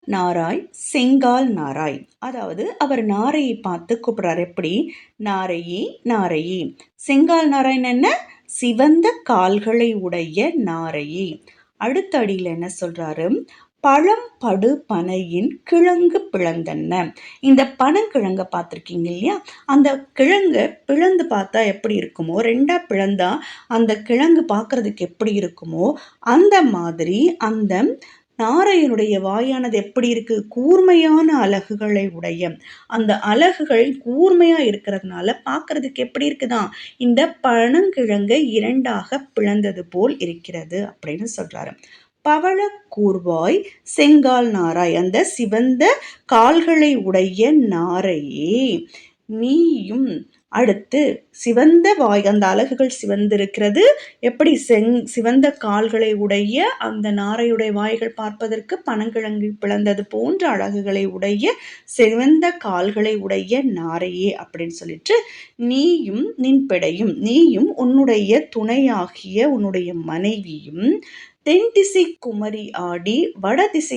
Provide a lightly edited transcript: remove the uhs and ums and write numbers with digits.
நாராய் செங்கால் நாராய். அதாவது அவர் நாரையை பார்த்து கூப்பிடுறாரு. எப்படி? நாரையே நாரையே. செங்கால் நாராயணன் என்ன? சிவந்த கால்களை உடைய நாரையே. அடுத்த அடியில் என்ன சொல்றாரு? பழம் படு பனையின் கிழங்கு பிளந்தன்ன. இந்த பனங்கிழங்க பார்த்துருக்கீங்க இல்லையா? அந்த கிழங்கு பிளந்து பார்த்தா எப்படி இருக்குமோ, ரெண்டா பிளந்தா அந்த கிழங்கு பார்க்கறதுக்கு எப்படி இருக்குமோ அந்த மாதிரி அந்த நாரையனுடைய வாயானது எப்படி இருக்கு? கூர்மையான அலகுகளை உடைய. அந்த அலகுகள் கூர்மையா இருக்கிறதுனால பார்க்கறதுக்கு எப்படி இருக்குதான்? இந்த பனங்கிழங்கை இரண்டாக பிளந்தது போல் இருக்கிறது அப்படின்னு சொல்றாரு. பவள கூர்வாய் செங்கால் நாராய். அந்த சிவந்த கால்களை உடைய நாரையே நீயும். அடுத்து சிவந்த வாய், அந்த அலகுகள் சிவந்திருக்கிறது. எப்படி? சிவந்த கால்களை உடைய அந்த நாரையுடைய வாய்கள் பார்ப்பதற்கு பனங்கிழங்கு பிளந்தது போன்ற அழகுகளை உடைய சிவந்த கால்களை உடைய நாரையே அப்படின்னு சொல்லிட்டு, நீயும் நின் பெடையும், நீயும் உன்னுடைய துணையாகிய உன்னுடைய மனைவியும் தென்திசை குமரி ஆடி வடதிசை